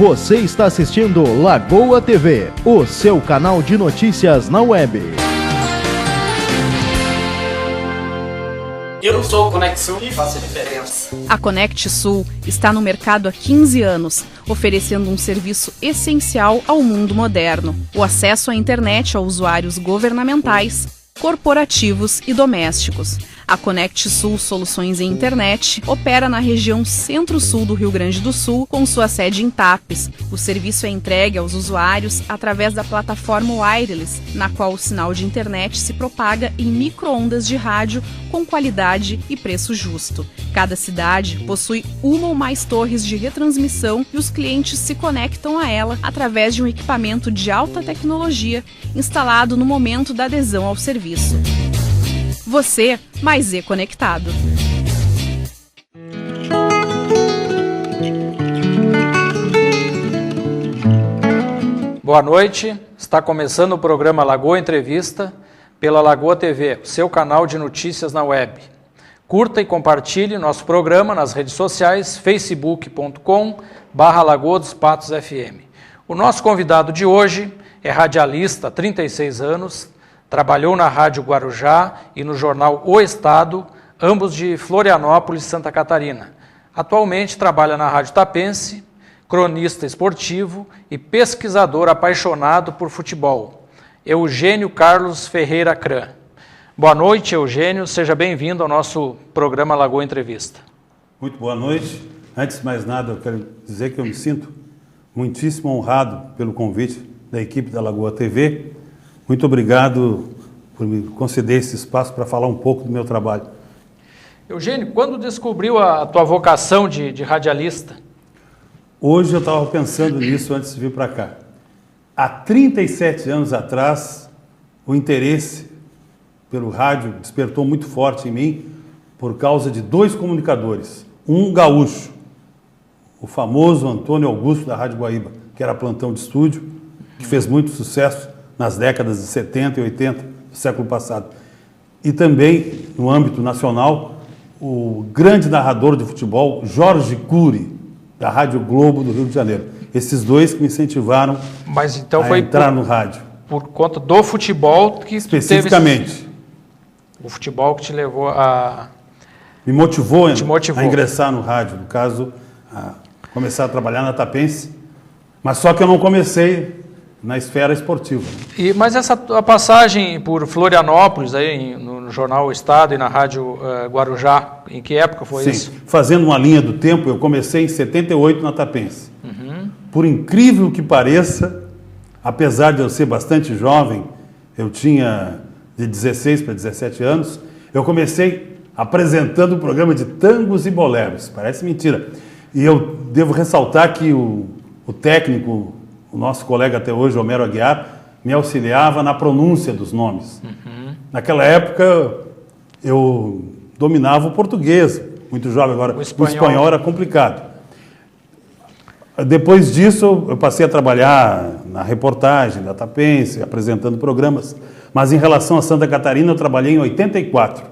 Você está assistindo Lagoa TV, o seu canal de notícias na web. Eu não sou o Conect Sul e faço a diferença. A Conect Sul está no mercado há 15 anos, oferecendo um serviço essencial ao mundo moderno: o acesso à internet a usuários governamentais, corporativos e domésticos. A Conect Sul Soluções em Internet opera na região centro-sul do Rio Grande do Sul, com sua sede em Tapes. O serviço é entregue aos usuários através da plataforma wireless, na qual o sinal de internet se propaga em micro-ondas de rádio com qualidade e preço justo. Cada cidade possui uma ou mais torres de retransmissão e os clientes se conectam a ela através de um equipamento de alta tecnologia instalado no momento da adesão ao serviço. Você mais conectado. Boa noite, está começando o programa Lagoa Entrevista pela Lagoa TV, seu canal de notícias na web. Curta e compartilhe nosso programa nas redes sociais facebook.com/Lagoa dos Patos FM. O nosso convidado de hoje é radialista há 36 anos, trabalhou na Rádio Guarujá e no jornal O Estado, ambos de Florianópolis, Santa Catarina. Atualmente trabalha na Rádio Tapense, cronista esportivo e pesquisador apaixonado por futebol. Eugênio Carlos Ferreira Cran. Boa noite, Eugênio. Seja bem-vindo ao nosso programa Lagoa Entrevista. Muito boa noite. Antes de mais nada, eu quero dizer que eu me sinto muitíssimo honrado pelo convite da equipe da Lagoa TV. Muito obrigado por me conceder esse espaço para falar um pouco do meu trabalho. Eugênio, quando descobriu a tua vocação de radialista? Hoje eu estava pensando nisso antes de vir para cá. Há 37 anos atrás, o interesse pelo rádio despertou muito forte em mim por causa de dois comunicadores. Um gaúcho, o famoso Antônio Augusto da Rádio Guaíba, que era plantão de estúdio, que fez muito sucesso nas décadas de 70 e 80 do século passado. E também, no âmbito nacional, o grande narrador de futebol, Jorge Cury, da Rádio Globo do Rio de Janeiro. Esses dois que me incentivaram a entrar no rádio. Por conta do futebol que especificamente. O futebol que te levou a... Me motivou a ingressar no rádio, no caso, a começar a trabalhar na Tapense, mas só que eu não comecei na esfera esportiva. Mas essa passagem por Florianópolis, aí, no jornal O Estado e na Rádio Guarujá, em que época foi isso? Sim, fazendo uma linha do tempo, eu comecei em 78 na Tapense. Por incrível que pareça, apesar de eu ser bastante jovem, eu tinha de 16 para 17 anos, eu comecei apresentando um programa de tangos e boleros. Parece mentira. E eu devo ressaltar que o técnico, o nosso colega até hoje, Homero Aguiar, me auxiliava na pronúncia dos nomes. Naquela época, eu dominava o português, muito jovem, agora o espanhol era complicado. Depois disso, eu passei a trabalhar na reportagem da Tapense, apresentando programas, mas em relação a Santa Catarina, eu trabalhei em 84.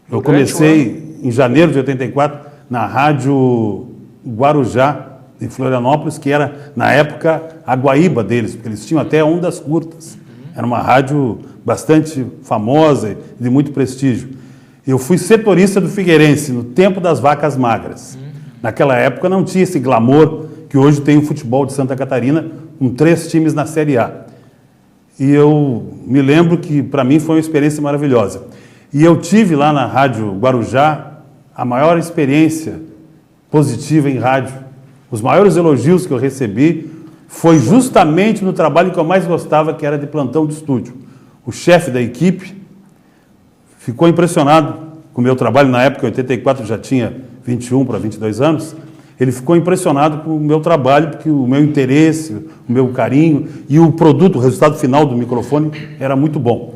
Eu comecei em janeiro de 84 na Rádio Guarujá, em Florianópolis, que era, na época, a Guaíba deles, porque eles tinham até ondas curtas. Era uma rádio bastante famosa e de muito prestígio. Eu fui setorista do Figueirense, no tempo das vacas magras. Naquela época não tinha esse glamour que hoje tem o futebol de Santa Catarina, com 3 times na Série A. E eu me lembro que, para mim, foi uma experiência maravilhosa. E eu tive lá na Rádio Guarujá a maior experiência positiva em rádio. Os maiores elogios que eu recebi foi justamente no trabalho que eu mais gostava, que era de plantão de estúdio. O chefe da equipe ficou impressionado com o meu trabalho. Na época, em 84, eu já tinha 21 para 22 anos. Ele ficou impressionado com o meu trabalho, porque o meu interesse, o meu carinho e o produto, o resultado final do microfone era muito bom.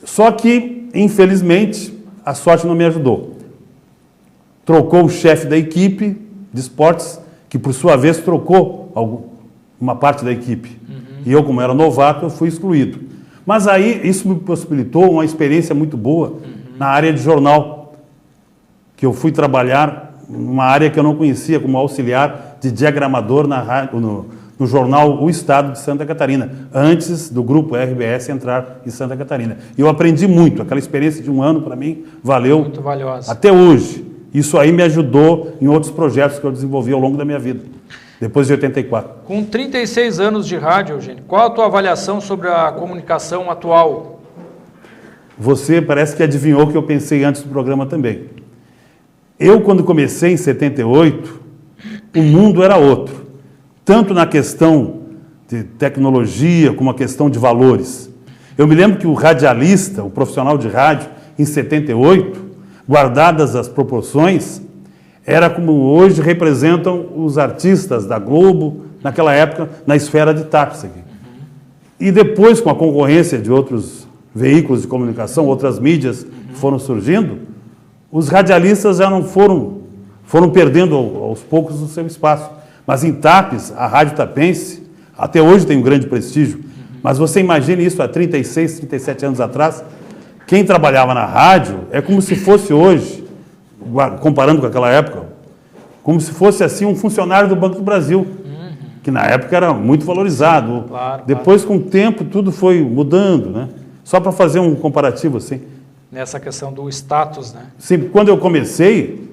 Só que, infelizmente, a sorte não me ajudou. Trocou o chefe da equipe de esportes, que por sua vez trocou uma parte da equipe. E eu, como era novato, eu fui excluído. Mas aí isso me possibilitou uma experiência muito boa na área de jornal, que eu fui trabalhar numa área que eu não conhecia, como auxiliar de diagramador no jornal O Estado de Santa Catarina, antes do grupo RBS entrar em Santa Catarina. E eu aprendi muito, aquela experiência de 1 ano para mim valeu muito valiosa. Até hoje. Isso aí me ajudou em outros projetos que eu desenvolvi ao longo da minha vida, depois de 84. Com 36 anos de rádio, Eugênio, qual a tua avaliação sobre a comunicação atual? Você parece que adivinhou o que eu pensei antes do programa também. Eu, quando comecei em 78, o mundo era outro. Tanto na questão de tecnologia, como a questão de valores. Eu me lembro que o radialista, o profissional de rádio, em 78, guardadas as proporções, era como hoje representam os artistas da Globo, naquela época, na esfera de TAPS aqui. E depois, com a concorrência de outros veículos de comunicação, outras mídias que foram surgindo, os radialistas já não foram perdendo aos poucos o seu espaço. Mas em TAPS, a Rádio Tapense, até hoje tem um grande prestígio, mas você imagine isso há 36, 37 anos atrás, quem trabalhava na rádio é como se fosse hoje, comparando com aquela época, como se fosse assim um funcionário do Banco do Brasil, que na época era muito valorizado. Claro, depois, com o tempo, tudo foi mudando, né? Só para fazer um comparativo assim. Nessa questão do status, né? Sim, quando eu comecei,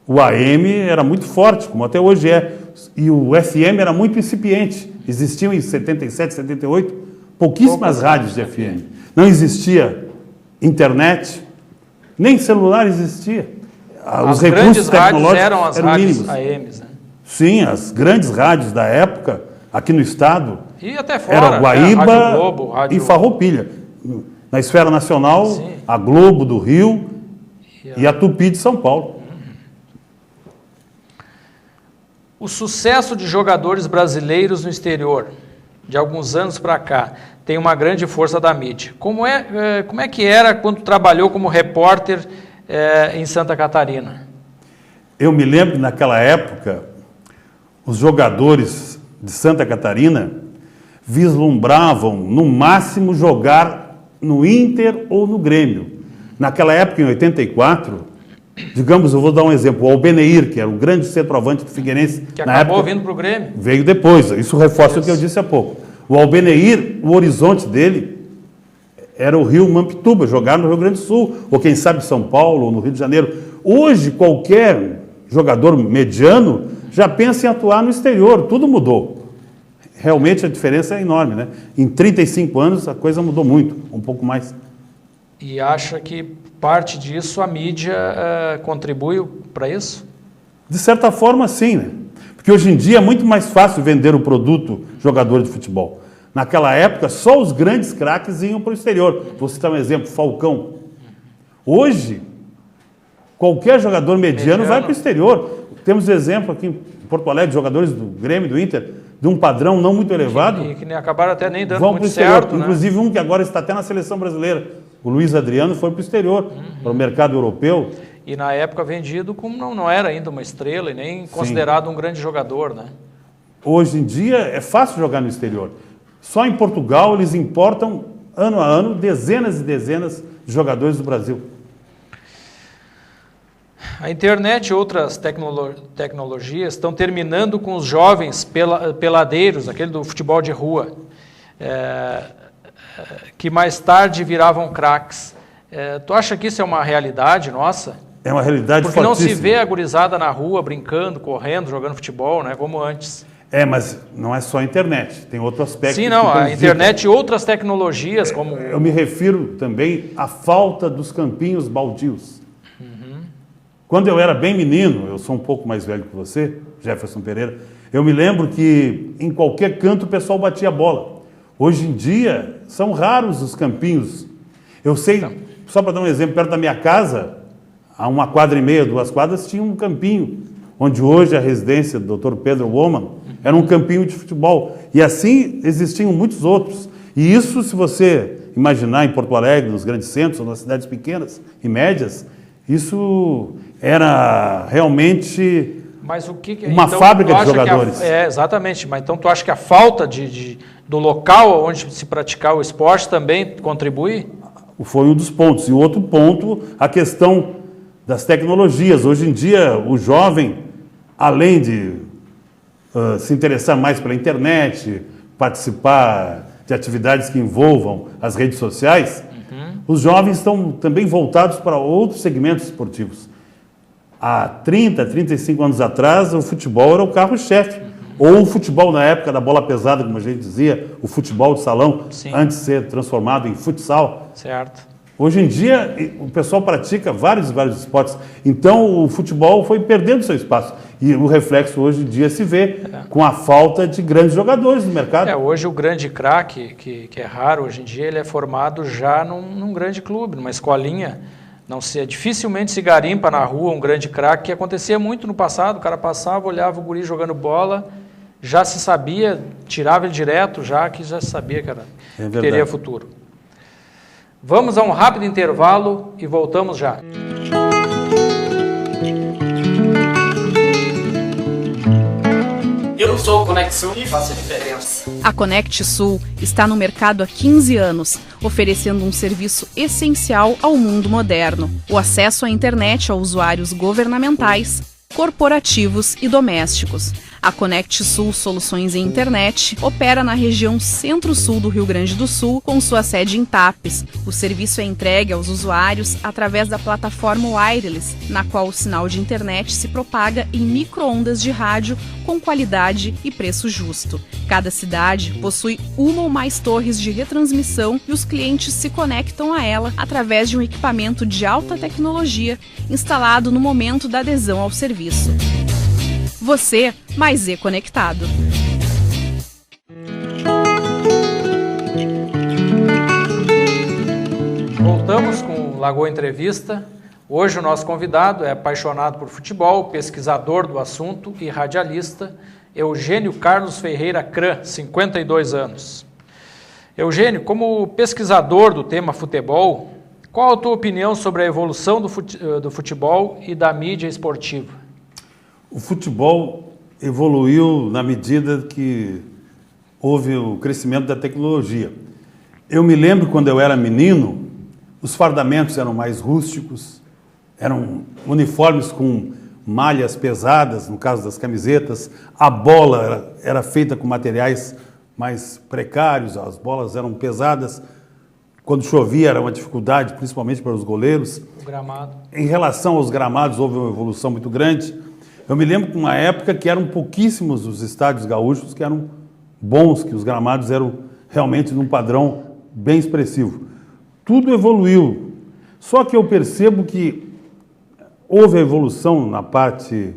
o AM era muito forte, como até hoje é, e o FM era muito incipiente. Existiam em 77, 78, pouquíssimas rádios de FM. Não existia internet, nem celular existia. Os recursos tecnológicos eram as rádios mínimos. AMs, né? Sim, as grandes rádios da época, aqui no estado, e até fora, era Guaíba, né? Rádio Globo, e Farroupilha. Na esfera nacional, sim, a Globo do Rio e a Tupi de São Paulo. O sucesso de jogadores brasileiros no exterior, de alguns anos para cá, tem uma grande força da mídia. Como é que era quando trabalhou como repórter em Santa Catarina? Eu me lembro que naquela época, os jogadores de Santa Catarina vislumbravam, no máximo, jogar no Inter ou no Grêmio. Naquela época, em 84, digamos, eu vou dar um exemplo, o Albeneir, que era o grande centroavante do Figueirense. Que acabou vindo para o Grêmio. Veio depois, isso reforça o que eu disse há pouco. O Albeneir, o horizonte dele era o Rio Mampituba, jogar no Rio Grande do Sul, ou quem sabe São Paulo, ou no Rio de Janeiro. Hoje, qualquer jogador mediano já pensa em atuar no exterior, tudo mudou. Realmente a diferença é enorme, né? Em 35 anos a coisa mudou muito, um pouco mais. E acha que parte disso a mídia contribui para isso? De certa forma, sim, né? Porque hoje em dia é muito mais fácil vender o produto jogador de futebol. Naquela época, só os grandes craques iam para o exterior. Vou citar um exemplo, Falcão. Hoje, qualquer jogador mediano vai para o exterior. Temos exemplo aqui em Porto Alegre, de jogadores do Grêmio, do Inter, de um padrão não muito elevado. E que nem acabaram até nem dando vão muito certo, né? Né? Inclusive um que agora está até na seleção brasileira. O Luiz Adriano foi para o exterior, para o mercado europeu. E na época vendido como não era ainda uma estrela e nem considerado um grande jogador, né? Hoje em dia é fácil jogar no exterior. Só em Portugal eles importam, ano a ano, dezenas e dezenas de jogadores do Brasil. A internet e outras tecnologias estão terminando com os jovens peladeiros, aquele do futebol de rua, que mais tarde viravam craques. Tu acha que isso é uma realidade nossa? É uma realidade fortíssima. Porque não se vê a gurizada na rua brincando, correndo, jogando futebol, né, como antes. Mas não é só a internet, tem outro aspecto. Sim, não, a internet e outras tecnologias como... Eu me refiro também à falta dos campinhos baldios. Quando eu era bem menino, eu sou um pouco mais velho que você, Jefferson Pereira, eu me lembro que em qualquer canto o pessoal batia bola. Hoje em dia, são raros os campinhos. Eu sei, só para dar um exemplo, perto da minha casa, a 1,5 quadras, 2 quadras, tinha um campinho, onde hoje a residência do Dr. Pedro Woman era um campinho de futebol. E assim existiam muitos outros. E isso, se você imaginar em Porto Alegre, nos grandes centros, ou nas cidades pequenas e médias, isso era realmente uma fábrica de jogadores. Exatamente. Mas então tu acha que a falta do local onde se praticar o esporte também contribui? Foi um dos pontos. E o outro ponto, a questão das tecnologias. Hoje em dia, o jovem, além de se interessar mais pela internet, participar de atividades que envolvam as redes sociais, os jovens estão também voltados para outros segmentos esportivos. Há 30, 35 anos atrás, o futebol era o carro-chefe. Ou o futebol na época da bola pesada, como a gente dizia, o futebol de salão, Sim. antes de ser transformado em futsal. Certo. Hoje em dia, o pessoal pratica vários esportes. Então, o futebol foi perdendo seu espaço. E o reflexo hoje em dia se vê com a falta de grandes jogadores no mercado. Hoje o grande craque, que é raro hoje em dia, ele é formado já num grande clube, numa escolinha. Dificilmente se garimpa na rua um grande craque, que acontecia muito no passado. O cara passava, olhava o guri jogando bola, já se sabia, tirava ele direto, que já se sabia que teria futuro. Vamos a um rápido intervalo e voltamos já. Eu sou o Conect Sul e faço a diferença. A Conect Sul está no mercado há 15 anos, oferecendo um serviço essencial ao mundo moderno: o acesso à internet a usuários governamentais, corporativos e domésticos. A Conect Sul Soluções em Internet opera na região centro-sul do Rio Grande do Sul, com sua sede em Tapes. O serviço é entregue aos usuários através da plataforma wireless, na qual o sinal de internet se propaga em micro-ondas de rádio com qualidade e preço justo. Cada cidade possui uma ou mais torres de retransmissão e os clientes se conectam a ela através de um equipamento de alta tecnologia instalado no momento da adesão ao serviço. Você mais e-conectado. Voltamos com o Lagoa Entrevista. Hoje o nosso convidado é apaixonado por futebol, pesquisador do assunto e radialista, Eugênio Carlos Ferreira Cran, 52 anos. Eugênio, como pesquisador do tema futebol, qual a tua opinião sobre a evolução do futebol e da mídia esportiva? O futebol evoluiu na medida que houve o crescimento da tecnologia. Eu me lembro quando eu era menino, os fardamentos eram mais rústicos, eram uniformes com malhas pesadas, no caso das camisetas, a bola era feita com materiais mais precários, as bolas eram pesadas, quando chovia era uma dificuldade, principalmente para os goleiros. O gramado. Em relação aos gramados, houve uma evolução muito grande. Eu me lembro de uma época que eram pouquíssimos os estádios gaúchos que eram bons, que os gramados eram realmente de um padrão bem expressivo. Tudo evoluiu, só que eu percebo que houve a evolução na parte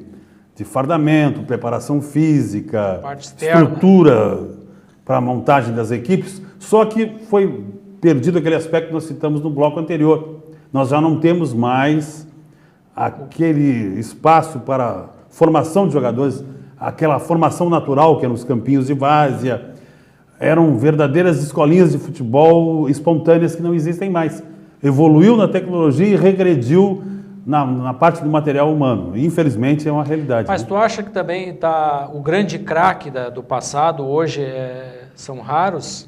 de fardamento, preparação física, estrutura para a montagem das equipes, só que foi perdido aquele aspecto que nós citamos no bloco anterior. Nós já não temos mais aquele espaço para formação de jogadores, aquela formação natural que era nos campinhos de várzea, eram verdadeiras escolinhas de futebol espontâneas que não existem mais. Evoluiu na tecnologia e regrediu na parte do material humano. Infelizmente é uma realidade. Mas tu acha que também o grande craque do passado hoje são raros?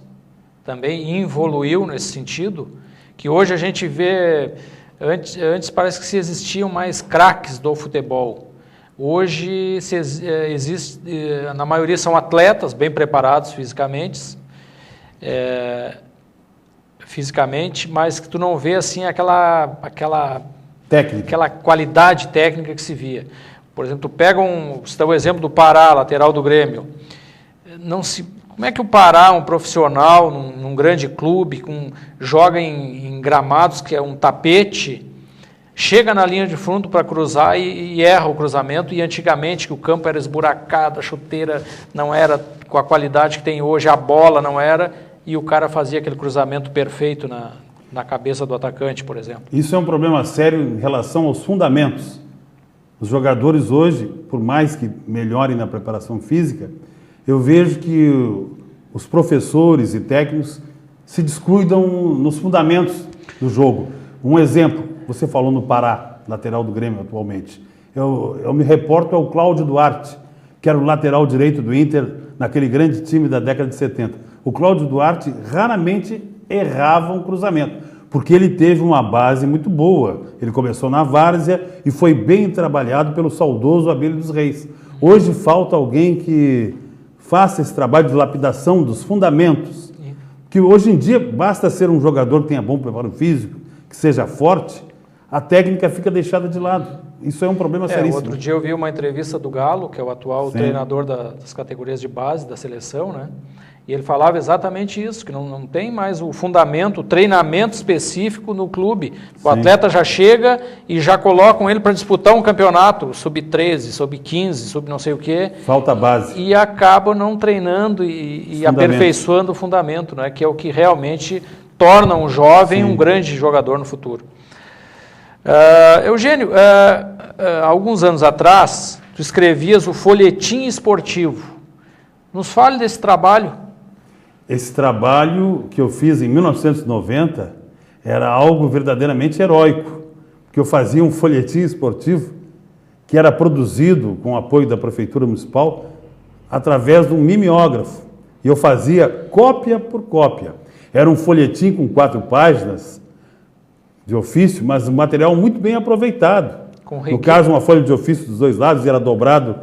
Também evoluiu nesse sentido? Que hoje a gente vê, antes parece que se existiam mais craques do futebol. Hoje existe, na maioria são atletas bem preparados fisicamente, mas que tu não vê assim aquela qualidade técnica que se via. Por exemplo, tu pega você dá o exemplo do Pará, lateral do Grêmio. Como é que o Pará, um profissional num grande clube, joga em gramados que é um tapete, chega na linha de fundo para cruzar e erra o cruzamento, e antigamente que o campo era esburacado, a chuteira não era com a qualidade que tem hoje, a bola não era, e o cara fazia aquele cruzamento perfeito na cabeça do atacante, por exemplo. Isso é um problema sério em relação aos fundamentos. Os jogadores hoje, por mais que melhorem na preparação física, eu vejo que os professores e técnicos se descuidam nos fundamentos do jogo. Um exemplo, você falou no Pará, lateral do Grêmio atualmente. Eu me reporto ao Cláudio Duarte, que era o lateral direito do Inter naquele grande time da década de 70. O Cláudio Duarte raramente errava um cruzamento. porque ele teve uma base muito boa. Ele começou na várzea e foi bem trabalhado pelo saudoso Abílio dos Reis. Hoje falta alguém que faça esse trabalho de lapidação dos fundamentos, que hoje em dia basta ser um jogador que tenha bom preparo físico, que seja forte, a técnica fica deixada de lado. Isso é um problema seríssimo. Outro dia eu vi uma entrevista do Galo, que é o atual Sim. treinador das categorias de base da seleção, né? E ele falava exatamente isso, que não tem mais o fundamento, o treinamento específico no clube. O atleta já chega e já colocam ele para disputar um campeonato, sub-13, sub-15, sub não sei o quê. Falta base. E acaba não treinando e aperfeiçoando o fundamento, né? Que é o que realmente torna um jovem um grande jogador no futuro. Eugênio, há alguns anos atrás, tu escrevias o Folhetim Esportivo. Nos fale desse trabalho. Esse trabalho que eu fiz em 1990 era algo verdadeiramente heróico, porque eu fazia um folhetim esportivo que era produzido com o apoio da Prefeitura Municipal através de um mimeógrafo. E eu fazia cópia por cópia. Era um folhetim com 4 páginas de ofício, mas um material muito bem aproveitado. No caso, uma folha de ofício dos 2 lados era dobrado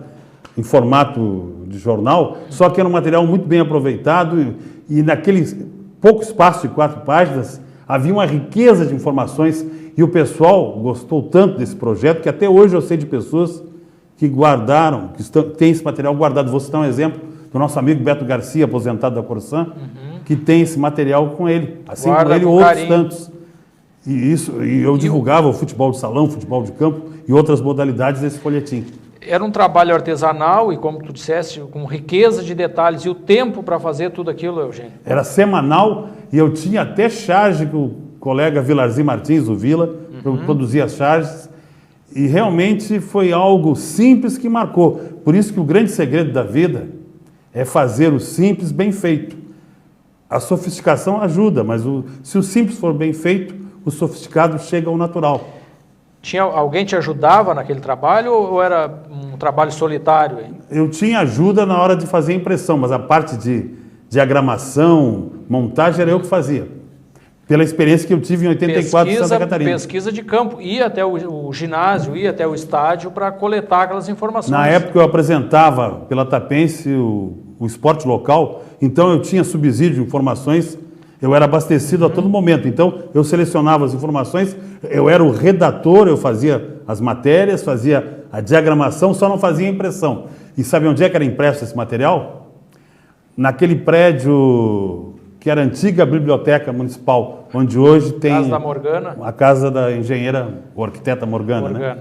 em formato de jornal, só que era um material muito bem aproveitado e naquele pouco espaço de 4 páginas havia uma riqueza de informações e o pessoal gostou tanto desse projeto que até hoje eu sei de pessoas que guardaram, têm esse material guardado. Vou citar um exemplo do nosso amigo Beto Garcia, aposentado da Corsã, que tem esse material com ele, assim como ele outros tantos. E eu divulgava o futebol de salão, futebol de campo e outras modalidades desse folhetim. Era um trabalho artesanal e, como tu disseste, com riqueza de detalhes. E o tempo para fazer tudo aquilo, Eugênio? Era semanal e eu tinha até charge com o colega Vilarzinho Martins, o Vila, eu produzia as charges. E realmente foi algo simples que marcou. Por isso que o grande segredo da vida é fazer o simples bem feito. A sofisticação ajuda, mas se o simples for bem feito, o sofisticado chega ao natural. Alguém te ajudava naquele trabalho ou era um trabalho solitário? Hein? Eu tinha ajuda na hora de fazer a impressão, mas a parte de diagramação, montagem, era eu que fazia. Pela experiência que eu tive em 84 em Santa Catarina. Pesquisa de campo, ia até o ginásio, ia até o estádio para coletar aquelas informações. Na época eu apresentava pela Tapense o esporte local, então eu tinha subsídio de informações. Eu era abastecido a todo momento, então eu selecionava as informações, eu era o redator, eu fazia as matérias, fazia a diagramação, só não fazia a impressão. E sabe onde é que era impresso esse material? Naquele prédio que era a antiga biblioteca municipal, onde hoje tem... Casa da Morgana? A casa da engenheira, ou arquiteta Morgana. Né?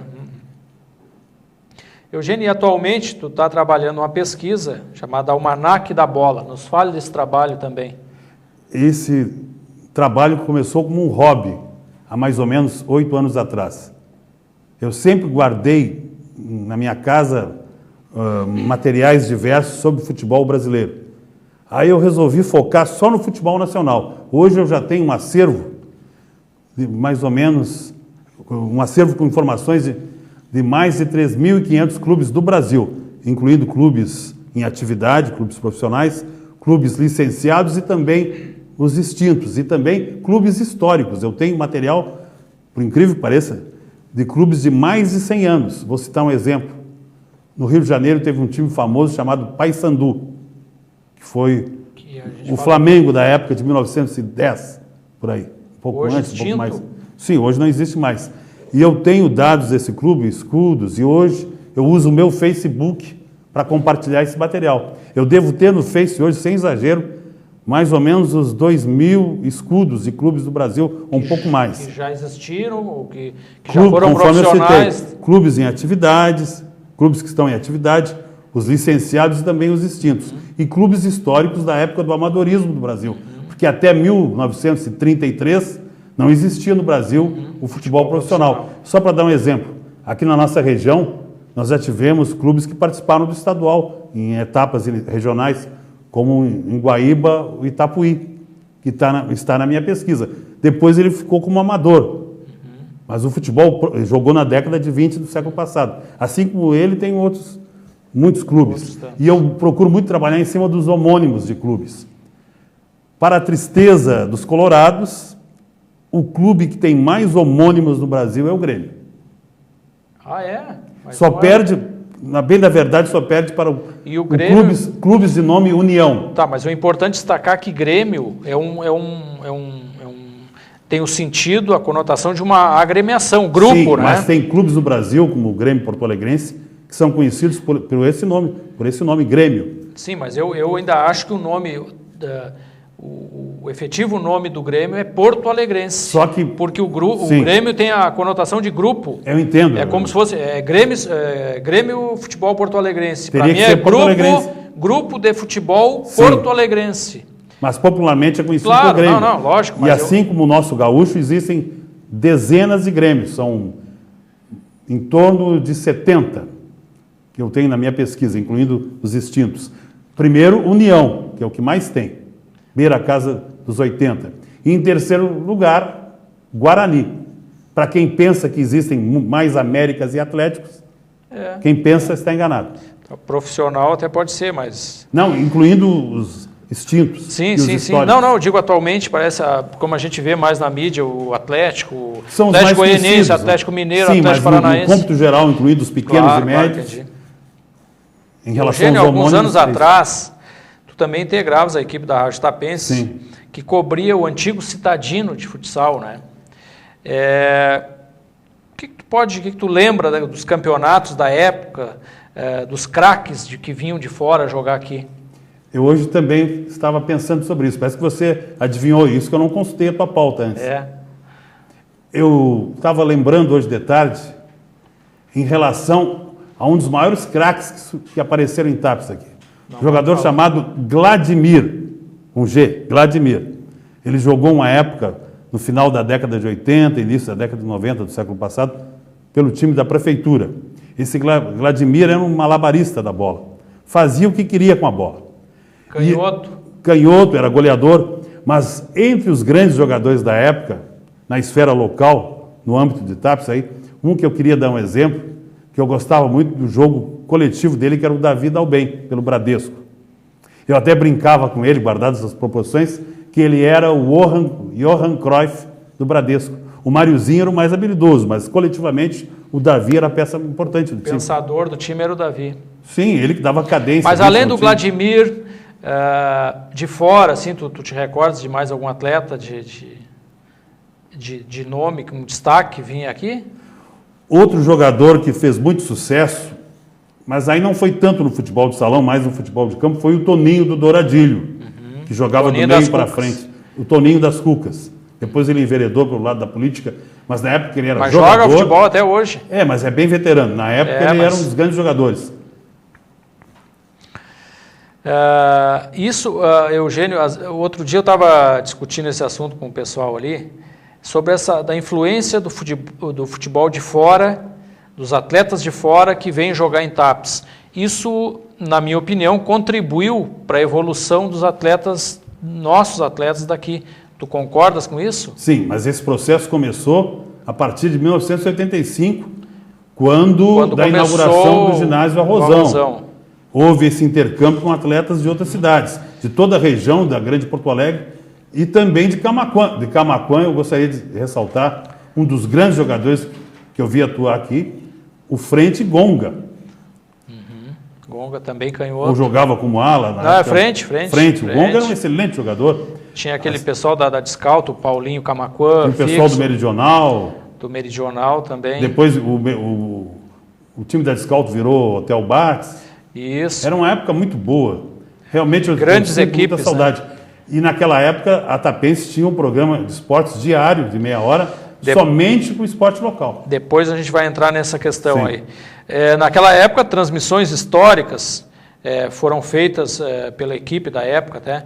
Eugênio, atualmente tu está trabalhando uma pesquisa chamada Almanaque da Bola. Nos fale desse trabalho também. Esse trabalho começou como um hobby, há mais ou menos 8 anos atrás. Eu sempre guardei na minha casa materiais diversos sobre futebol brasileiro. Aí eu resolvi focar só no futebol nacional. Hoje eu já tenho um acervo, de mais ou menos, um acervo com informações de mais de 3.500 clubes do Brasil, incluindo clubes em atividade, clubes profissionais, clubes licenciados e também os extintos, e também clubes históricos. Eu tenho material, por incrível que pareça, de clubes de mais de 100 anos. Vou citar um exemplo. No Rio de Janeiro teve um time famoso chamado Paysandu, que foi o Flamengo da época de 1910, por aí. Um pouco hoje antes, extinto? Um pouco mais. Sim, hoje não existe mais. E eu tenho dados desse clube, escudos, e hoje eu uso o meu Facebook para compartilhar esse material. Eu devo ter no Face hoje, sem exagero, mais ou menos os 2.000 escudos de clubes do Brasil, ou um pouco mais. Que já existiram, ou que já foram profissionais. Eu citei, clubes em atividades, clubes que estão em atividade, os licenciados e também os extintos. E clubes históricos da época do amadorismo do Brasil. Porque até 1933 não existia no Brasil o futebol profissional. Só para dar um exemplo, aqui na nossa região, nós já tivemos clubes que participaram do estadual, em etapas regionais, como em Guaíba, o Itapuí, que está na minha pesquisa. Depois ele ficou como amador. Mas o futebol jogou na década de 20 do século passado. Assim como ele, tem muitos clubes. E eu procuro muito trabalhar em cima dos homônimos de clubes. Para a tristeza dos colorados, o clube que tem mais homônimos no Brasil é o Grêmio. Ah, é? Mas Só não é- perde, na bem da verdade, só perde para E o Grêmio... clubes de nome União. Tá, mas o importante é destacar que Grêmio tem o sentido, a conotação de uma agremiação, grupo, Sim, né? mas tem clubes no Brasil, como o Grêmio Porto Alegrense, que são conhecidos por esse nome, Grêmio. Sim, mas eu ainda acho que o nome, o efetivo nome do Grêmio é Porto Alegrense. Só que... Porque o Sim. Grêmio tem a conotação de grupo. Eu entendo. É como se fosse Grêmio Futebol Porto Alegrense. Para Teria mim que é ser Porto Alegrense. grupo de futebol Sim. Porto Alegrense. Mas popularmente é conhecido Claro, por Grêmio. não, lógico, E mas assim como o nosso gaúcho, existem dezenas de Grêmios. São em torno de 70 que eu tenho na minha pesquisa, incluindo os extintos. Primeiro, União, que é o que mais tem. Beira a casa dos 80. E em terceiro lugar, Guarani. Para quem pensa que existem mais Américas e Atléticos, quem pensa está enganado. Profissional até pode ser, mas... Não, incluindo os extintos. Sim, e os sim, sim. históricos. Não, eu digo atualmente, parece, como a gente vê mais na mídia, o Atlético, São os Atlético mais Goianiense, conhecidos, Atlético Mineiro, Sim, Atlético mas no Paranaense. cômputo geral, incluindo os pequenos Claro, e médios, entendi. em relação Eugênio, aos alguns homônimos, anos atrás, tu também integravas a equipe da Rádio Tapense, Sim. que cobria o antigo Citadino de futsal, né? O que tu lembra dos campeonatos da época, dos craques que vinham de fora jogar aqui? Eu hoje também estava pensando sobre isso. Parece que você adivinhou isso, que eu não consultei a tua pauta antes. Eu estava lembrando hoje de tarde, em relação a um dos maiores craques que apareceram em Tapes aqui. Um jogador chamado Vladimir, com G, Vladimir. Ele jogou uma época, no final da década de 80, início da década de 90 do século passado, pelo time da prefeitura. Esse Vladimir era um malabarista da bola. Fazia o que queria com a bola. Canhoto, era goleador, mas entre os grandes jogadores da época, na esfera local, no âmbito de Tapes, aí, um que eu queria dar um exemplo, que eu gostava muito do jogo coletivo dele, que era o Davi Dalben, pelo Bradesco. Eu até brincava com ele, guardadas as proporções, que ele era o Johan Cruyff do Bradesco. O Mariozinho era o mais habilidoso, mas coletivamente o Davi era a peça importante do time. Pensador do time era o Davi. Sim, ele que dava cadência. Mas além do Vladimir, de fora, assim, tu te recordas de mais algum atleta de nome, um destaque que vinha aqui? Outro jogador que fez muito sucesso, mas aí não foi tanto no futebol de salão, mais no futebol de campo, foi o Toninho do Douradilho, que jogava Toninho do meio das para Cucas. frente. O Toninho das Cucas. Depois ele enveredou pelo lado da política, mas na época ele era Mas jogador. joga futebol até hoje. Mas é bem veterano. Na época ele era um dos grandes jogadores. Eugênio, outro dia eu estava discutindo esse assunto com o pessoal ali, sobre da influência do futebol de fora, dos atletas de fora que vêm jogar em Tapes. Isso, na minha opinião, contribuiu para a evolução dos atletas, nossos atletas daqui. Tu concordas com isso? Sim, mas esse processo começou a partir de 1985, quando da inauguração do ginásio Arrozão. Houve esse intercâmbio com atletas de outras cidades, de toda a região da Grande Porto Alegre e também de Camaquã. De Camaquã, eu gostaria de ressaltar um dos grandes jogadores que eu vi atuar aqui, o Frente Gonga. Gonga também canhoto. Ou jogava como ala. Frente. O Gonga era um excelente jogador. Tinha aquele pessoal da Descalto, o Paulinho Camaquã. O pessoal do Meridional. Do Meridional também. Depois o time da Descalto virou Hotel Bates. Isso. Era uma época muito boa. Realmente eu Grandes sinto equipes, muita saudade. Né? E naquela época a Tapense tinha um programa de esportes diário, de meia hora, somente com o esporte local. Depois a gente vai entrar nessa questão. Sim. Aí. Naquela época, transmissões históricas foram feitas pela equipe da época até.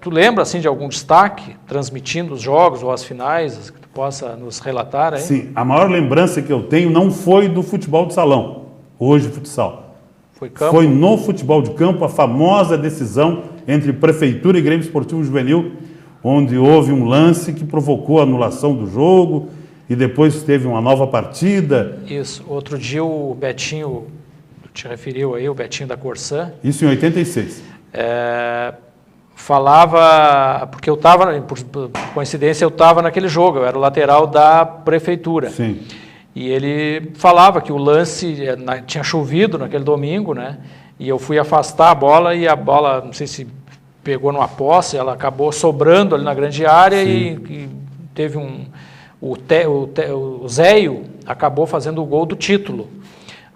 Tu lembra assim, de algum destaque, transmitindo os jogos ou as finais, que tu possa nos relatar aí? Sim, a maior lembrança que eu tenho não foi do futebol de salão, hoje futsal. Foi no futebol de campo a famosa decisão entre Prefeitura e Grêmio Esportivo Juvenil, onde houve um lance que provocou a anulação do jogo e depois teve uma nova partida. Isso. Outro dia o Betinho, tu te referiu aí, o Betinho da Corsã. Isso em 86. falava, porque eu estava, por coincidência, eu estava naquele jogo, eu era o lateral da prefeitura. Sim. E ele falava que o lance tinha chovido naquele domingo, né? E eu fui afastar a bola e a bola, não sei se pegou numa posse, ela acabou sobrando ali na grande área e teve o Zéio acabou fazendo o gol do título.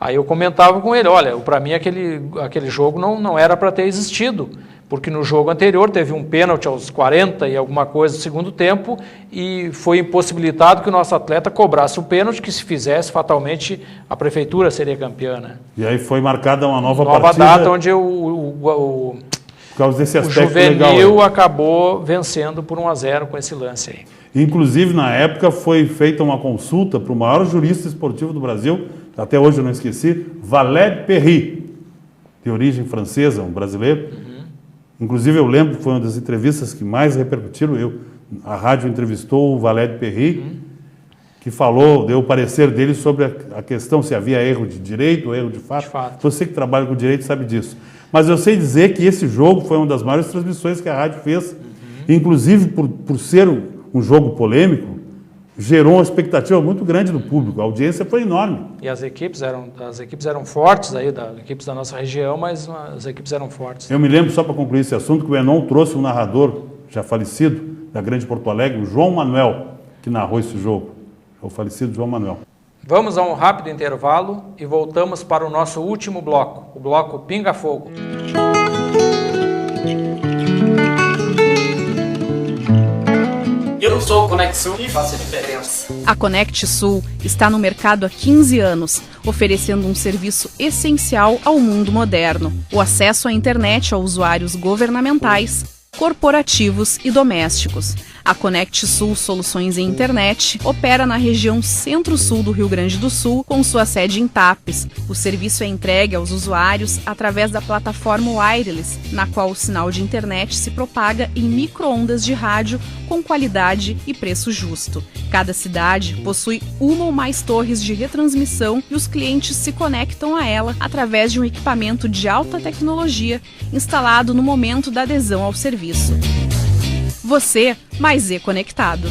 Aí eu comentava com ele, olha, para mim aquele jogo não era para ter existido, porque no jogo anterior teve um pênalti aos 40 e alguma coisa do segundo tempo e foi impossibilitado que o nosso atleta cobrasse o pênalti, que se fizesse fatalmente a prefeitura seria campeã, né? E aí foi marcada uma nova partida. Data onde por causa desse aspecto Juvenil legal, acabou vencendo por 1-0 com esse lance aí. Inclusive, na época, foi feita uma consulta para o maior jurista esportivo do Brasil, até hoje eu não esqueci, Valéry Perry, de origem francesa, um brasileiro. Inclusive, eu lembro que foi uma das entrevistas que mais repercutiram. A rádio entrevistou o Valéry Perry, que deu o parecer dele sobre a questão se havia erro de direito ou erro de fato. Você que trabalha com direito sabe disso. Mas eu sei dizer que esse jogo foi uma das maiores transmissões que a rádio fez, inclusive por ser um jogo polêmico, gerou uma expectativa muito grande do público. A audiência foi enorme. E as equipes eram fortes, equipes da nossa região, mas as equipes eram fortes. Eu me lembro, só para concluir esse assunto, que o Enon trouxe um narrador, já falecido, da Grande Porto Alegre, o João Manuel, que narrou esse jogo. O falecido João Manuel. Vamos a um rápido intervalo e voltamos para o nosso último bloco, o bloco Pinga Fogo. Eu sou o Conexul e faço a diferença. A Conect Sul está no mercado há 15 anos, oferecendo um serviço essencial ao mundo moderno: o acesso à internet a usuários governamentais, corporativos e domésticos. A Conect Sul Soluções em Internet opera na região centro-sul do Rio Grande do Sul, com sua sede em Tapes. O serviço é entregue aos usuários através da plataforma wireless, na qual o sinal de internet se propaga em micro-ondas de rádio com qualidade e preço justo. Cada cidade possui uma ou mais torres de retransmissão e os clientes se conectam a ela através de um equipamento de alta tecnologia instalado no momento da adesão ao serviço. Você mais conectado.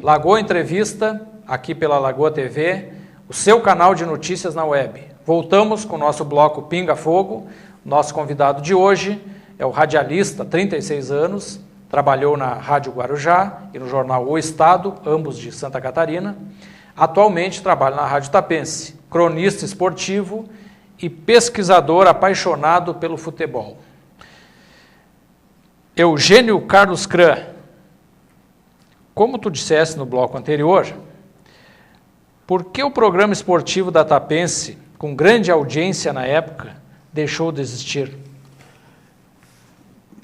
Lagoa Entrevista, aqui pela Lagoa TV, o seu canal de notícias na web. Voltamos com o nosso bloco Pinga Fogo. Nosso convidado de hoje é o radialista, 36 anos, trabalhou na Rádio Guarujá e no jornal O Estado, ambos de Santa Catarina. Atualmente trabalha na Rádio Tapense, cronista esportivo e pesquisador apaixonado pelo futebol. Eugênio Carlos Cran, como tu disseste no bloco anterior, por que o programa esportivo da Tapense, com grande audiência na época, deixou de existir?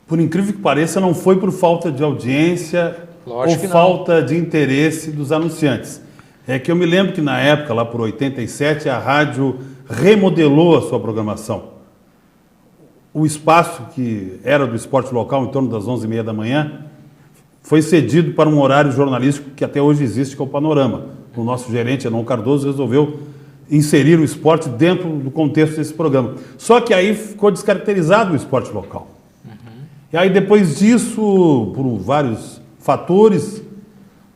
Por incrível que pareça, não foi por falta de audiência ou falta de interesse dos anunciantes. É que eu me lembro que na época, lá por 87, a rádio remodelou a sua programação. O espaço que era do esporte local, em torno das 11h30 da manhã, foi cedido para um horário jornalístico que até hoje existe, que é o Panorama. O nosso gerente, Enon Cardoso, resolveu inserir o esporte dentro do contexto desse programa. Só que aí ficou descaracterizado o esporte local. E aí, depois disso, por vários fatores,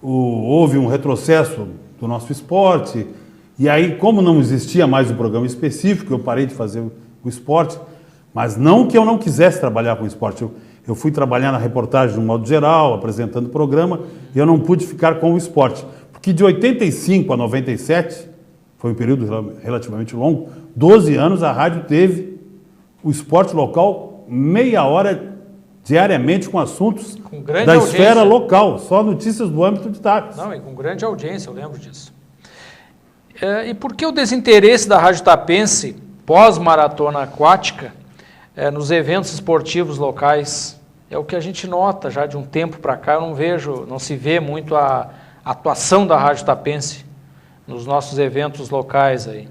houve um retrocesso do nosso esporte. E aí, como não existia mais um programa específico, eu parei de fazer o esporte. Mas não que eu não quisesse trabalhar com o esporte. Eu fui trabalhar na reportagem de um modo geral, apresentando o programa, e eu não pude ficar com o esporte. Porque de 85 a 97, foi um período relativamente longo, 12 anos a rádio teve o esporte local meia hora diariamente com assuntos da esfera local, só notícias do âmbito de Tapes. Não, e com grande audiência, eu lembro disso. E por que o desinteresse da Rádio Tapense, pós-maratona aquática, nos eventos esportivos locais? É o que a gente nota já de um tempo para cá, não se vê muito a atuação da Rádio Tapense nos nossos eventos locais aí.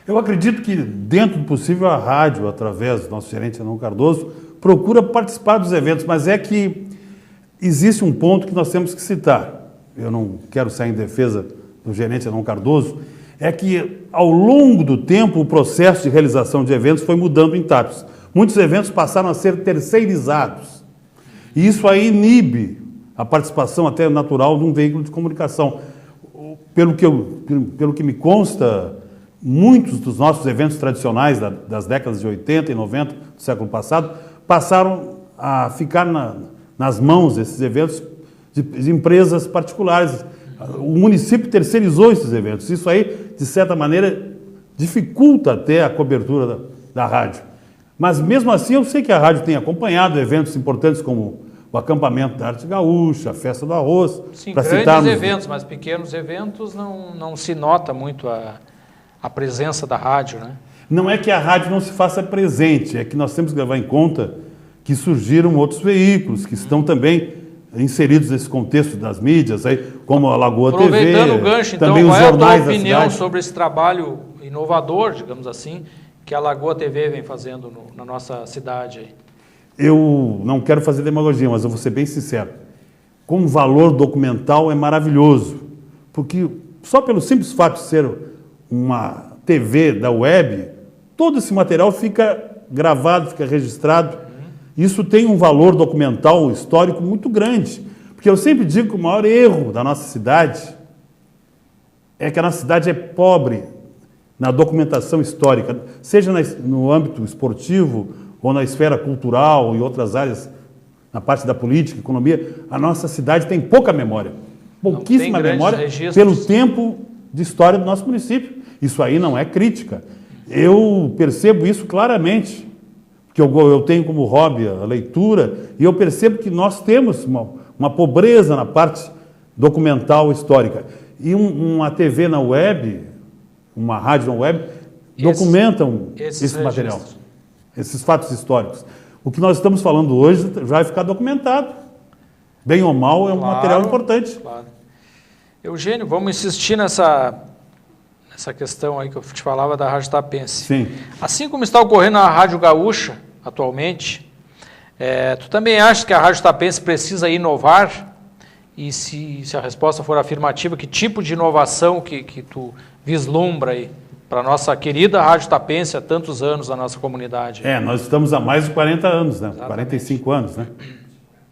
Eu acredito que, dentro do possível, a rádio, através do nosso gerente Enon Cardoso, procura participar dos eventos, mas é que existe um ponto que nós temos que citar. Eu não quero sair em defesa do gerente Enon Cardoso, é que, ao longo do tempo, o processo de realização de eventos foi mudando em etapas. Muitos eventos passaram a ser terceirizados. E isso aí inibe a participação até natural de um veículo de comunicação. Pelo que me consta, muitos dos nossos eventos tradicionais das décadas de 80 e 90 do século passado passaram a ficar nas mãos desses eventos de empresas particulares. O município terceirizou esses eventos. Isso aí, de certa maneira, dificulta até a cobertura da rádio. Mas, mesmo assim, eu sei que a rádio tem acompanhado eventos importantes como o acampamento da arte gaúcha, a festa do arroz. Sim, grandes eventos, mas pequenos eventos não se nota muito a presença da rádio, né? Não é que a rádio não se faça presente, é que nós temos que levar em conta que surgiram outros veículos que estão também inseridos nesse contexto das mídias, aí, como a Lagoa TV. Aproveitando o gancho, então, também qual os é a jornais tua da opinião cidade. sobre esse trabalho inovador, digamos assim, que a Lagoa TV vem fazendo na nossa cidade aí? Eu não quero fazer demagogia, mas eu vou ser bem sincero. Como valor documental é maravilhoso, porque só pelo simples fato de ser uma TV da web, todo esse material fica gravado, fica registrado. Isso tem um valor documental histórico muito grande, porque eu sempre digo que o maior erro da nossa cidade é que a nossa cidade é pobre na documentação histórica, seja no âmbito esportivo ou na esfera cultural e outras áreas, na parte da política, economia. A nossa cidade tem pouca memória, pouquíssima memória pelo tempo de história do nosso município. Isso aí não é crítica. Eu percebo isso claramente, porque eu tenho como hobby a leitura, e eu percebo que nós temos uma pobreza na parte documental histórica. E uma TV na web, uma rádio na web, documentam esse material, esses fatos históricos. O que nós estamos falando hoje já vai ficar documentado. Bem ou mal, é um material importante. Claro. Eugênio, vamos insistir nessa questão aí que eu te falava da Rádio Tapense. Sim. Assim como está ocorrendo na Rádio Gaúcha, atualmente, tu também acha que a Rádio Tapense precisa inovar? E se a resposta for afirmativa, que tipo de inovação que tu vislumbra aí para a nossa querida Rádio Tapense há tantos anos na nossa comunidade? Nós estamos há mais de 40 anos, né? Exatamente. 45 anos, né?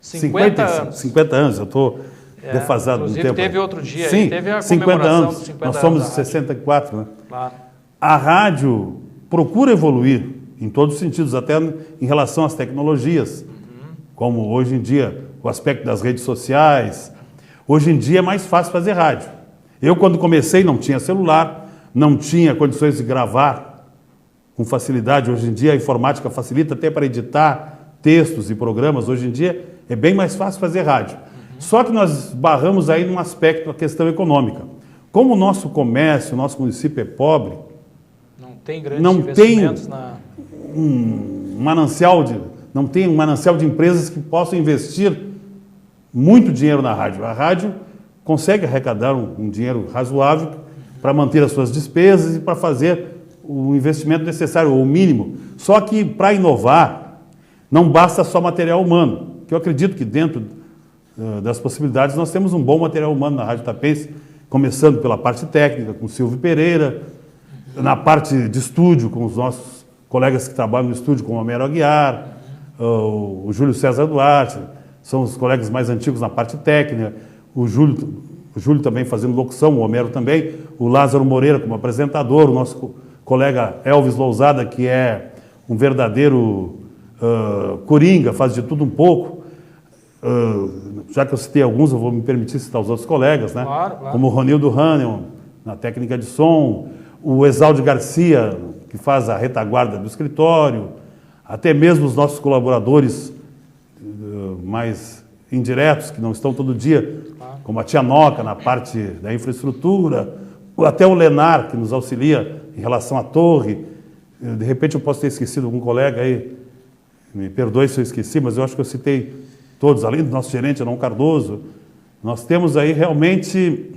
50 anos. 50 anos, eu estou defasado no tempo. Inclusive teve outro dia, sim, teve a 50 comemoração anos. dos 50 Nós anos somos da rádio. 64, né? Claro. A rádio procura evoluir em todos os sentidos, até em relação às tecnologias, como hoje em dia o aspecto das redes sociais. Hoje em dia é mais fácil fazer rádio. Eu, quando comecei, não tinha celular, não tinha condições de gravar com facilidade. Hoje em dia a informática facilita até para editar textos e programas. Hoje em dia é bem mais fácil fazer rádio. Só que nós barramos aí num aspecto, a questão econômica. Como o nosso comércio, o nosso município é pobre, não tem grandes investimentos não tem um manancial de empresas que possam investir muito dinheiro na rádio. A rádio consegue arrecadar um dinheiro razoável para manter as suas despesas e para fazer o investimento necessário, ou o mínimo. Só que, para inovar, não basta só material humano, que eu acredito que dentro das possibilidades nós temos um bom material humano na Rádio Tapense, começando pela parte técnica, com o Silvio Pereira, na parte de estúdio, com os nossos colegas que trabalham no estúdio, como o Homero Aguiar, o Júlio César Duarte, são os colegas mais antigos na parte técnica, o Júlio também fazendo locução, o Homero também, o Lázaro Moreira como apresentador, o nosso colega Elvis Lousada, que é um verdadeiro coringa, faz de tudo um pouco. Já que eu citei alguns, eu vou me permitir citar os outros colegas, né? Claro. Como o Ronildo Hahnemann, na técnica de som, o Exaldo Garcia, que faz a retaguarda do escritório, até mesmo os nossos colaboradores mais indiretos, que não estão todo dia, como a Tia Noca, na parte da infraestrutura, até o Lenar, que nos auxilia em relação à torre. De repente eu posso ter esquecido algum colega aí, me perdoe se eu esqueci, mas eu acho que eu citei todos, além do nosso gerente, Arão Cardoso. Nós temos aí realmente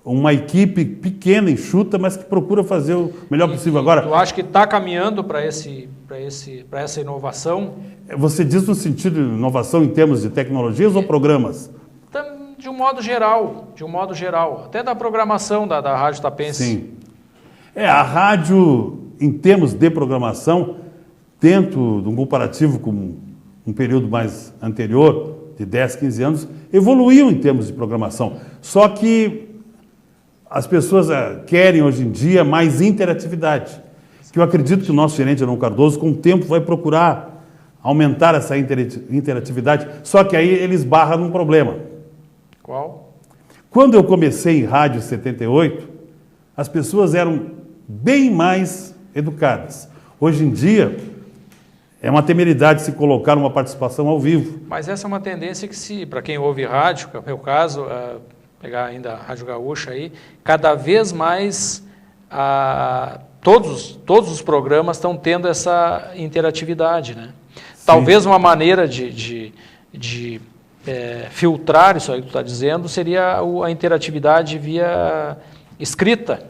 uma equipe pequena, enxuta, mas que procura fazer o melhor possível. Agora, tu acha que está caminhando para essa inovação? Você diz no sentido de inovação em termos de tecnologias ou programas? De um modo geral, até da programação da Rádio Tapense. Sim. A rádio, em termos de programação, dentro de um comparativo com um período mais anterior, de 10, 15 anos, evoluiu em termos de programação. Só que as pessoas querem, hoje em dia, mais interatividade. Que eu acredito que o nosso gerente, Arnon Cardoso, com o tempo vai procurar aumentar essa interatividade. Só que aí ele esbarra num problema. Qual? Quando eu comecei em rádio em 78, as pessoas eram bem mais educadas. Hoje em dia, é uma temeridade se colocar uma participação ao vivo. Mas essa é uma tendência que, para quem ouve rádio, que é o meu caso, pegar ainda a Rádio Gaúcha aí, cada vez mais todos os programas estão tendo essa interatividade, né? Sim. Talvez uma maneira de filtrar isso aí que tu está dizendo seria a interatividade via escrita,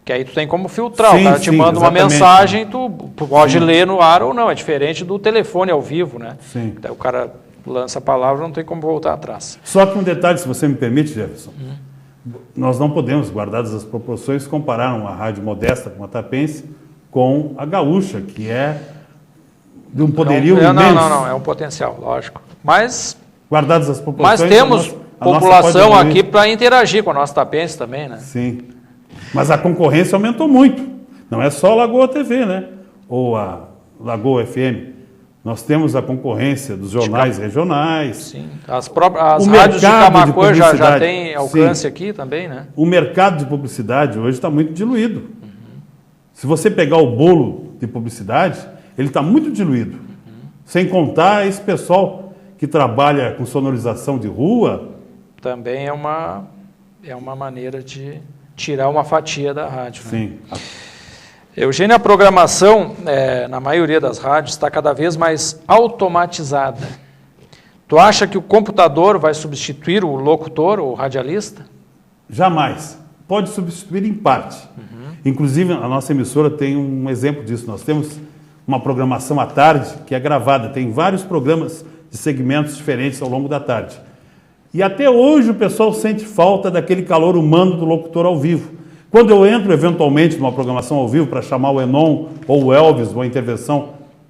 que aí tu tem como filtrar, o cara te manda uma mensagem, tu pode ler no ar ou não, é diferente do telefone ao vivo, né? Sim. Então, o cara lança a palavra, não tem como voltar atrás. Só que um detalhe, se você me permite, Jefferson, nós não podemos, guardadas as proporções, comparar uma rádio modesta como a Tapense com a Gaúcha, que é de um poderio imenso. Não, é um potencial, lógico. Mas, guardadas as proporções, mas temos população aqui para interagir com a nossa Tapense também, né? Sim. Mas a concorrência aumentou muito. Não é só a Lagoa TV, né? Ou a Lagoa FM. Nós temos a concorrência dos jornais regionais. Sim. As rádios de Camaquã já têm alcance aqui também, né? O mercado de publicidade hoje está muito diluído. Se você pegar o bolo de publicidade, ele está muito diluído. Sem contar esse pessoal que trabalha com sonorização de rua. Também é uma maneira de tirar uma fatia da rádio. Sim. Né? Eugênio, a programação, na maioria das rádios, está cada vez mais automatizada. Tu acha que o computador vai substituir o locutor, o radialista? Jamais. Pode substituir em parte. Inclusive, a nossa emissora tem um exemplo disso. Nós temos uma programação à tarde que é gravada. Tem vários programas de segmentos diferentes ao longo da tarde. E até hoje o pessoal sente falta daquele calor humano do locutor ao vivo. Quando eu entro, eventualmente, numa programação ao vivo para chamar o Enon ou o Elvis, uma intervenção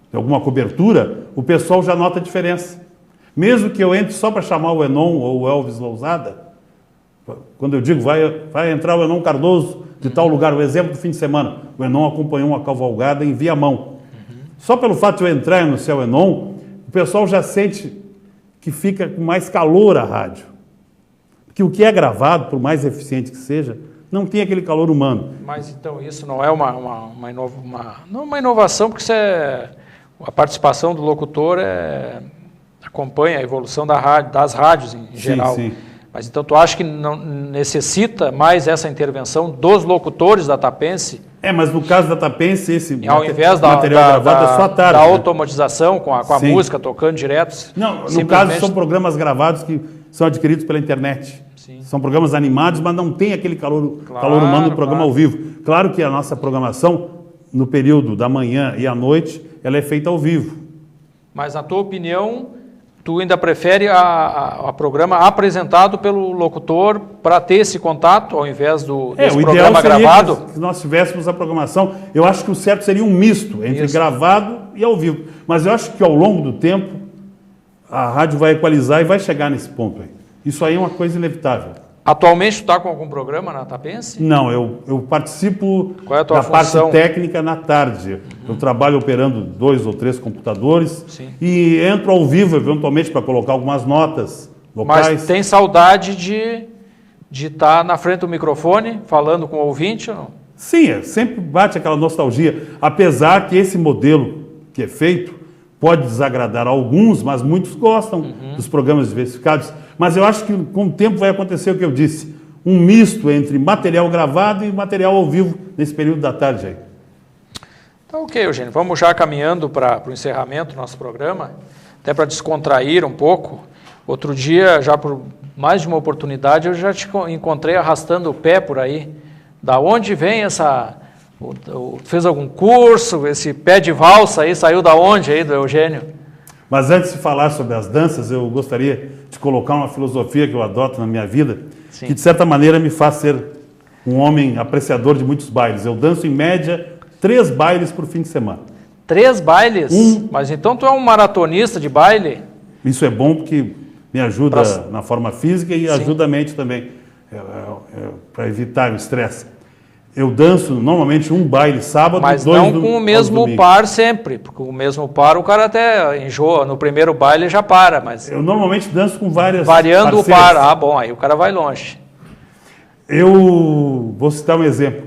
de alguma cobertura, o pessoal já nota a diferença. Mesmo que eu entre só para chamar o Enon ou o Elvis Lousada, quando eu digo vai entrar o Arnon Cardoso de tal lugar, o exemplo do fim de semana, o Enon acompanhou uma cavalgada em Viamão. Só pelo fato de eu entrar e anunciar o Enon, o pessoal já sente que fica com mais calor a rádio. Porque o que é gravado, por mais eficiente que seja, não tem aquele calor humano. Mas então isso não é não uma inovação, porque isso a participação do locutor acompanha a evolução das rádios em geral. Sim. Mas então tu acha que não necessita mais essa intervenção dos locutores da Tapense? Mas no caso da Tapense, esse ao invés material gravado é só à tarde. Da automatização, com a música tocando direto? Não, no caso são programas gravados que são adquiridos pela internet. Sim. São programas animados, mas não tem aquele calor humano do programa ao vivo. Claro que a nossa programação, no período da manhã e à noite, ela é feita ao vivo. Mas, na tua opinião, tu ainda prefere a programa apresentado pelo locutor para ter esse contato, ao invés desse programa gravado? Que nós tivéssemos a programação. Eu acho que o certo seria um misto entre gravado e ao vivo. Mas eu acho que ao longo do tempo, a rádio vai equalizar e vai chegar nesse ponto aí. Isso aí é uma coisa inevitável. Atualmente tu está com algum programa na Tapense? Não, eu participo da parte técnica na tarde. Eu trabalho operando 2 ou 3 computadores. Sim. E entro ao vivo, eventualmente, para colocar algumas notas locais. Mas tem saudade de estar na frente do microfone, falando com o ouvinte ou não? Sim, sempre bate aquela nostalgia. Apesar que esse modelo que é feito pode desagradar alguns, mas muitos gostam dos programas diversificados. Mas eu acho que com o tempo vai acontecer o que eu disse, um misto entre material gravado e material ao vivo nesse período da tarde aí. Então, ok, Eugênio, vamos já caminhando para o encerramento do nosso programa, até para descontrair um pouco. Outro dia, já por mais de uma oportunidade, eu já te encontrei arrastando o pé por aí. Da onde vem fez algum curso, esse pé de valsa aí, saiu da onde aí, do Eugênio? Mas antes de falar sobre as danças, eu gostaria de colocar uma filosofia que eu adoto na minha vida, que de certa maneira me faz ser um homem apreciador de muitos bailes. Eu danço, em média, 3 bailes por fim de semana. 3 bailes? Mas então tu é um maratonista de baile? Isso é bom porque me ajuda na forma física e ajuda a mente também, para evitar o estresse. Eu danço normalmente um baile sábado, mas 2 não com o mesmo par sempre, porque o mesmo par o cara até enjoa, no primeiro baile já para, mas... Eu normalmente danço com várias variando parceiras. O par, bom, aí o cara vai longe. Eu vou citar um exemplo.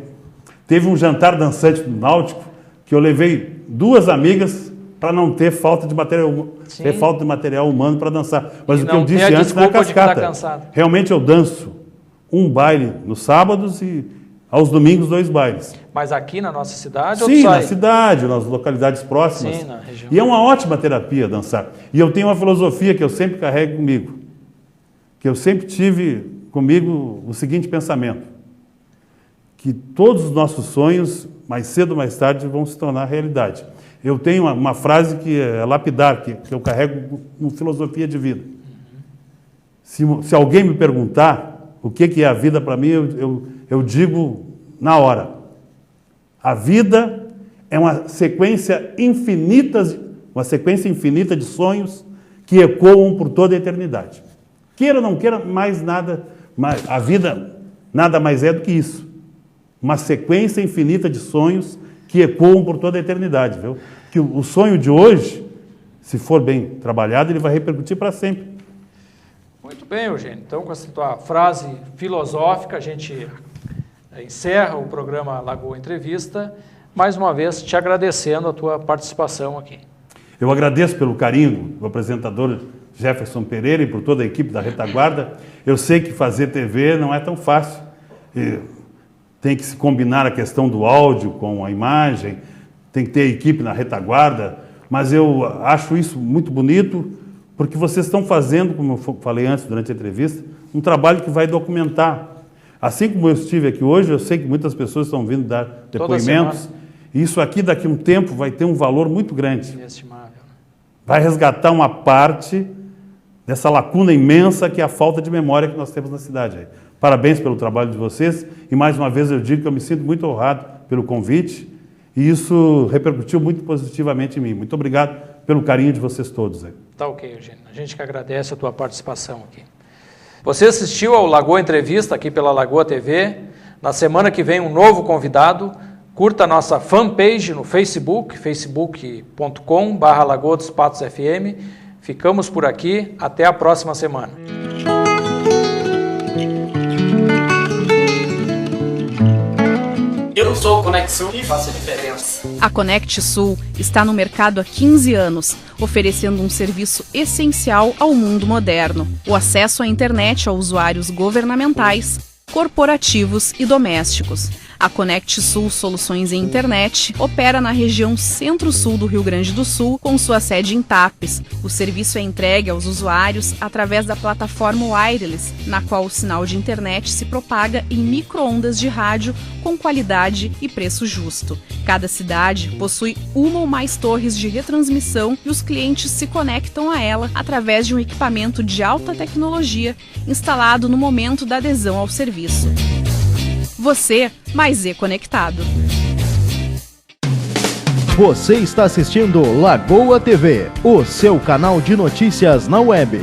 Teve um jantar dançante no Náutico que eu levei 2 amigas para não ter falta de material humano para dançar. Mas o que eu disse antes na cascata, realmente eu danço um baile nos sábados e aos domingos 2 bailes. Mas aqui na nossa cidade? Sim, na cidade, nas localidades próximas. Sim, na região. E é uma ótima terapia dançar. E eu tenho uma filosofia que eu sempre carrego comigo, que eu sempre tive comigo o seguinte pensamento, que todos os nossos sonhos, mais cedo ou mais tarde, vão se tornar realidade. Eu tenho uma frase que é lapidar, que eu carrego como filosofia de vida. Se alguém me perguntar o que é a vida para mim, eu digo na hora. A vida é uma sequência infinita de sonhos que ecoam por toda a eternidade. Queira ou não queira, mais nada, a vida nada mais é do que isso. Uma sequência infinita de sonhos que ecoam por toda a eternidade, viu? Que o sonho de hoje, se for bem trabalhado, ele vai repercutir para sempre. Muito bem, Eugênio. Então, com essa tua frase filosófica, a gente encerra o programa Lagoa Entrevista, mais uma vez te agradecendo a tua participação aqui. Eu agradeço pelo carinho do apresentador Jefferson Pereira e por toda a equipe da Retaguarda. Eu sei que fazer TV não é tão fácil. Tem que se combinar a questão do áudio com a imagem, tem que ter a equipe na Retaguarda, mas eu acho isso muito bonito, porque vocês estão fazendo, como eu falei antes durante a entrevista, um trabalho que vai documentar. Assim como eu estive aqui hoje, eu sei que muitas pessoas estão vindo dar depoimentos, e isso aqui daqui a um tempo vai ter um valor muito grande. Inestimável. Vai resgatar uma parte dessa lacuna imensa que é a falta de memória que nós temos na cidade. Parabéns pelo trabalho de vocês, e mais uma vez eu digo que eu me sinto muito honrado pelo convite, e isso repercutiu muito positivamente em mim. Muito obrigado pelo carinho de vocês todos. Tá ok, Eugênio. A gente que agradece a tua participação aqui. Você assistiu ao Lagoa Entrevista aqui pela Lagoa TV. Na semana que vem um novo convidado. Curta a nossa fanpage no Facebook, facebook.com/Lagoa dos Patos FM. Ficamos por aqui. Até a próxima semana. Eu sou o Conexul e faço a diferença. A Conect Sul está no mercado há 15 anos, oferecendo um serviço essencial ao mundo moderno: o acesso à internet a usuários governamentais, corporativos e domésticos. A Conect Sul Soluções em Internet opera na região centro-sul do Rio Grande do Sul, com sua sede em Tapes. O serviço é entregue aos usuários através da plataforma Wireless, na qual o sinal de internet se propaga em micro-ondas de rádio com qualidade e preço justo. Cada cidade possui uma ou mais torres de retransmissão e os clientes se conectam a ela através de um equipamento de alta tecnologia instalado no momento da adesão ao serviço. Você mais conectado. Você está assistindo Lagoa TV, o seu canal de notícias na web.